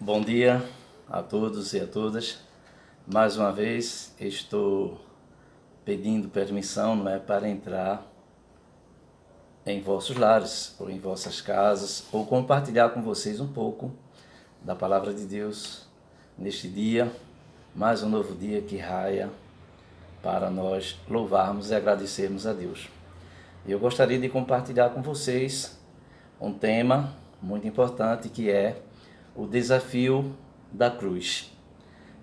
Bom dia a todos e a todas. Mais uma vez estou pedindo permissão, para entrar em vossos lares ou em vossas casas ou compartilhar com vocês um pouco da palavra de Deus neste dia, mais um novo dia que raia para nós louvarmos e agradecermos a Deus. Eu gostaria de compartilhar com vocês um tema muito importante que é o desafio da cruz.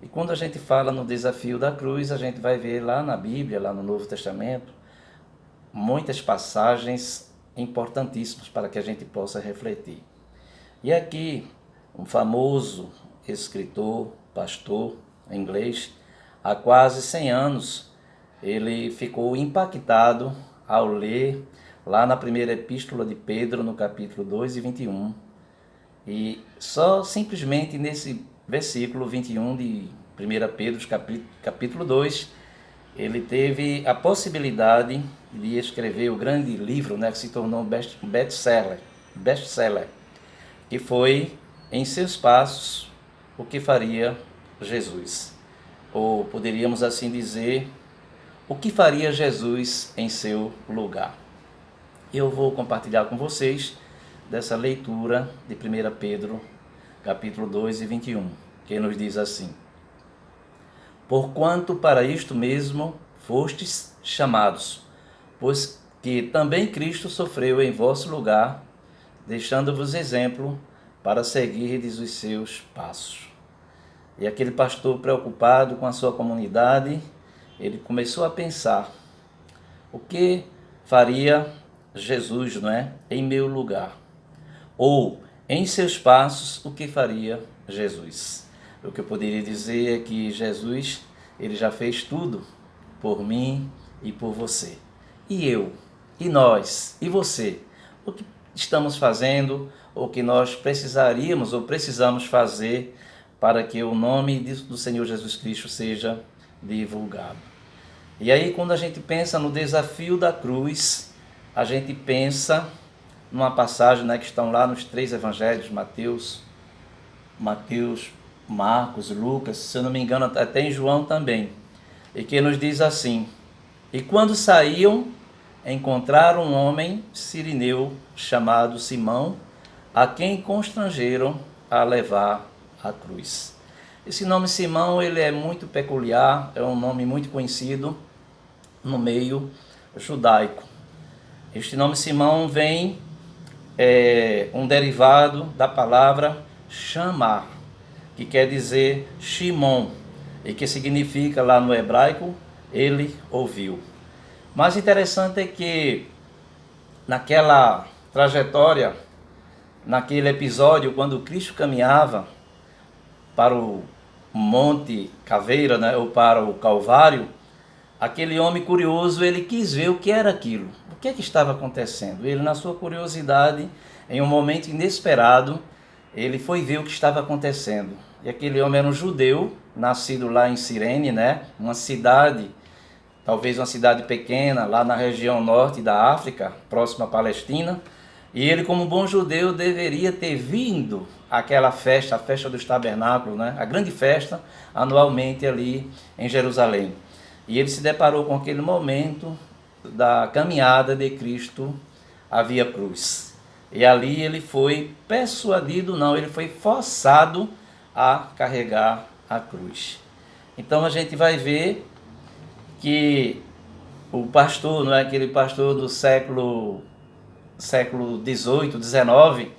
E quando a gente fala no desafio da cruz, a gente vai ver lá na Bíblia, lá no Novo Testamento, muitas passagens importantíssimas para que a gente possa refletir. E aqui, um famoso escritor, pastor inglês, há quase 100 anos, ele ficou impactado ao ler lá na primeira epístola de Pedro, no capítulo 2 e 21, e só simplesmente nesse versículo 21 de 1 Pedro, capítulo 2, ele teve a possibilidade de escrever o grande livro, que se tornou um best-seller, que foi Em Seus Passos, o que faria Jesus. Ou poderíamos assim dizer, o que faria Jesus em seu lugar. Eu vou compartilhar com vocês dessa leitura de 1 Pedro, capítulo 2 e 21, que nos diz assim: Porquanto para isto mesmo fostes chamados, pois que também Cristo sofreu em vosso lugar, deixando-vos exemplo para seguirdes os seus passos. E aquele pastor preocupado com a sua comunidade, ele começou a pensar, o que faria Jesus, em meu lugar? Ou, em seus passos, o que faria Jesus? O que eu poderia dizer é que Jesus, ele já fez tudo por mim e por você. E eu, e nós, e você, o que estamos fazendo, o que nós precisaríamos ou precisamos fazer para que o nome do Senhor Jesus Cristo seja divulgado. E aí, quando a gente pensa no desafio da cruz, a gente pensa numa passagem, que estão lá nos 3 evangelhos, Mateus, Marcos, Lucas, se eu não me engano, até em João também, e que nos diz assim: E quando saíam, encontraram um homem cirineu chamado Simão, a quem constrangeram a levar a cruz. Esse nome Simão, ele é muito peculiar, é um nome muito conhecido no meio judaico. Este nome Simão vem um derivado da palavra chamar, que quer dizer Shimon, e que significa lá no hebraico, ele ouviu. Mas interessante é que naquela trajetória, naquele episódio, quando Cristo caminhava para o Monte Caveira, ou para o Calvário, aquele homem curioso, ele quis ver o que era aquilo, o que estava acontecendo. Ele, na sua curiosidade, em um momento inesperado, ele foi ver o que estava acontecendo. E aquele homem era um judeu, nascido lá em Cirene, uma cidade, talvez uma cidade pequena, lá na região norte da África, próxima à Palestina. E ele, como bom judeu, deveria ter vindo àquela festa, a festa dos tabernáculos, a grande festa anualmente ali em Jerusalém. E ele se deparou com aquele momento da caminhada de Cristo à Via Cruz. E ali ele foi persuadido, ele foi forçado a carregar a cruz. Então a gente vai ver que o pastor, aquele pastor do século XVIII, XIX,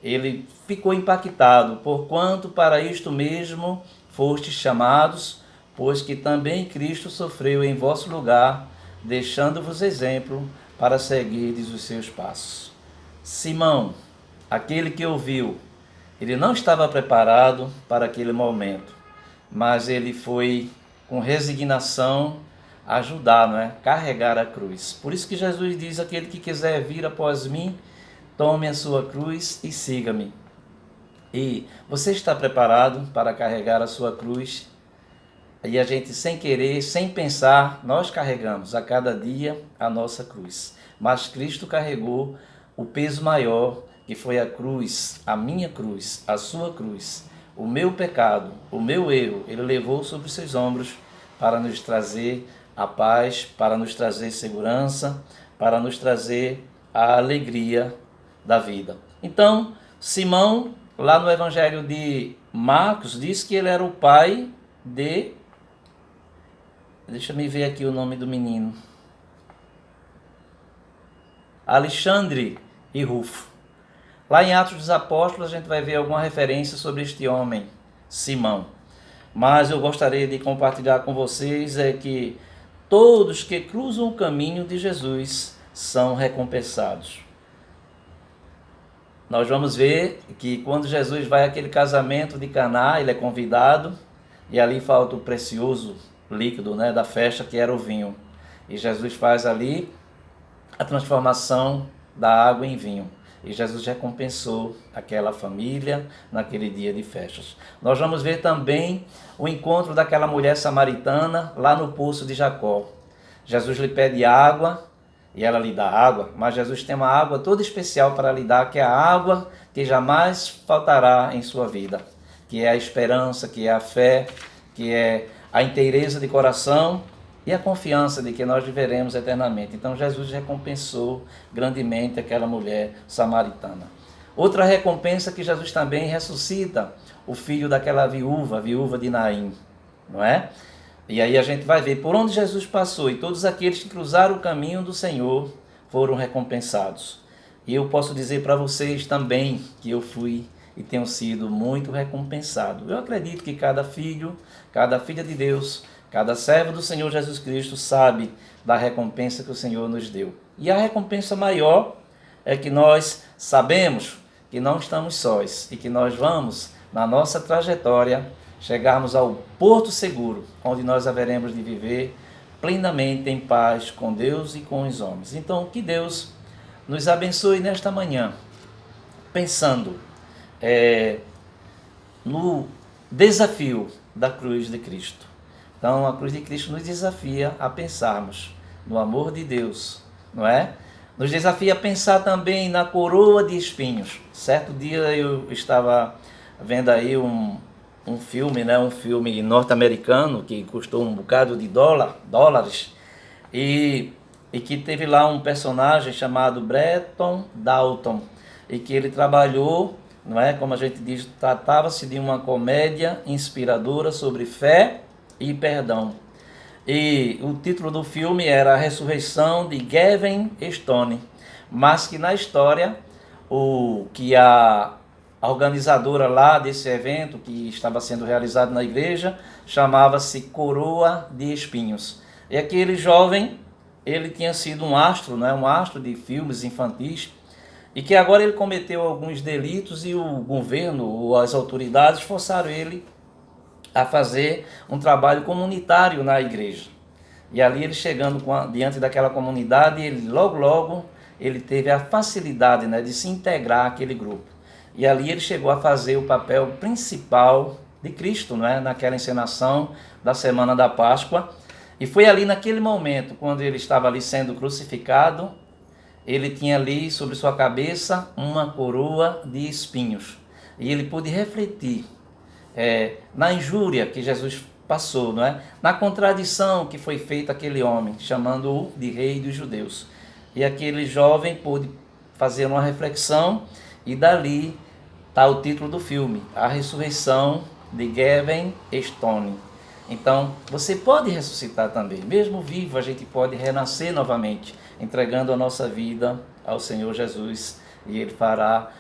ele ficou impactado, porquanto para isto mesmo fostes chamados, pois que também Cristo sofreu em vosso lugar, deixando-vos exemplo para seguirdes os seus passos. Simão, aquele que ouviu, ele não estava preparado para aquele momento, mas ele foi com resignação ajudar, carregar a cruz. Por isso que Jesus diz: aquele que quiser vir após mim, tome a sua cruz e siga-me. E você está preparado para carregar a sua cruz? E a gente, sem querer, sem pensar, nós carregamos a cada dia a nossa cruz. Mas Cristo carregou o peso maior, que foi a cruz, a minha cruz, a sua cruz. o meu pecado, o meu erro, ele levou sobre os seus ombros para nos trazer a paz, para nos trazer segurança, para nos trazer a alegria da vida. Então, Simão, lá no Evangelho de Marcos, diz que ele era o pai de... Deixa eu ver aqui o nome do menino. Alexandre e Rufo. Lá em Atos dos Apóstolos a gente vai ver alguma referência sobre este homem, Simão. Mas eu gostaria de compartilhar com vocês que todos que cruzam o caminho de Jesus são recompensados. Nós vamos ver que quando Jesus vai àquele casamento de Caná, ele é convidado e ali falta o precioso líquido, da festa, que era o vinho. E Jesus faz ali a transformação da água em vinho. E Jesus recompensou aquela família naquele dia de festas. Nós vamos ver também o encontro daquela mulher samaritana lá no poço de Jacó. Jesus lhe pede água e ela lhe dá água, mas Jesus tem uma água toda especial para lhe dar, que é a água que jamais faltará em sua vida, que é a esperança, que é a fé, que é a inteireza de coração e a confiança de que nós viveremos eternamente. Então Jesus recompensou grandemente aquela mulher samaritana. Outra recompensa, que Jesus também ressuscita o filho daquela viúva, a viúva de Naim, não é? E aí a gente vai ver por onde Jesus passou, e todos aqueles que cruzaram o caminho do Senhor foram recompensados. E eu posso dizer para vocês também que eu fui e tenho sido muito recompensado. Eu acredito que cada filho, cada filha de Deus, cada servo do Senhor Jesus Cristo sabe da recompensa que o Senhor nos deu. E a recompensa maior é que nós sabemos que não estamos sós e que nós vamos, na nossa trajetória, chegarmos ao porto seguro, onde nós haveremos de viver plenamente em paz com Deus e com os homens. Então, que Deus nos abençoe nesta manhã, pensando no desafio da cruz de Cristo. Então, a cruz de Cristo nos desafia a pensarmos no amor de Deus, não é? Nos desafia a pensar também na coroa de espinhos. Certo dia eu estava vendo aí um filme, um filme norte-americano que custou um bocado de dólares, e que teve lá um personagem chamado Bretton Dalton, e que ele trabalhou, não é? Como a gente diz, tratava-se de uma comédia inspiradora sobre fé e perdão. E o título do filme era A Ressurreição de Gavin Stone, mas que na história a organizadora lá desse evento, que estava sendo realizado na igreja, chamava-se Coroa de Espinhos. E aquele jovem, ele tinha sido um astro, um astro de filmes infantis, e que agora ele cometeu alguns delitos e o governo ou as autoridades forçaram ele a fazer um trabalho comunitário na igreja. E ali ele chegando diante daquela comunidade, ele logo ele teve a facilidade de se integrar àquele grupo. E ali ele chegou a fazer o papel principal de Cristo, naquela encenação da Semana da Páscoa. E foi ali naquele momento, quando ele estava ali sendo crucificado, ele tinha ali sobre sua cabeça uma coroa de espinhos. E ele pôde refletir na injúria que Jesus passou, na contradição que foi feita àquele homem, chamando-o de rei dos judeus. E aquele jovem pôde fazer uma reflexão, e dali está o título do filme, A Ressurreição de Gavin Stone. Então, você pode ressuscitar também. Mesmo vivo, a gente pode renascer novamente, entregando a nossa vida ao Senhor Jesus, e Ele fará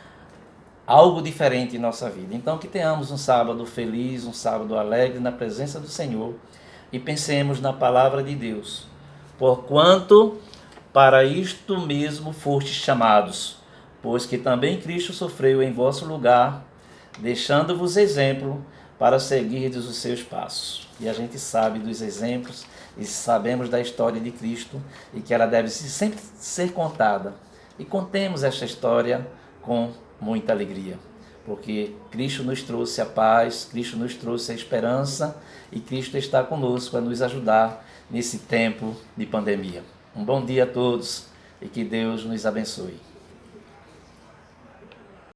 algo diferente em nossa vida. Então, que tenhamos um sábado feliz, um sábado alegre na presença do Senhor, e pensemos na palavra de Deus. Porquanto para isto mesmo fostes chamados, pois que também Cristo sofreu em vosso lugar, deixando-vos exemplo para seguirdes os seus passos. E a gente sabe dos exemplos e sabemos da história de Cristo, e que ela deve sempre ser contada. E contemos esta história com muita alegria, porque Cristo nos trouxe a paz, Cristo nos trouxe a esperança, e Cristo está conosco a nos ajudar nesse tempo de pandemia. Um bom dia a todos e que Deus nos abençoe.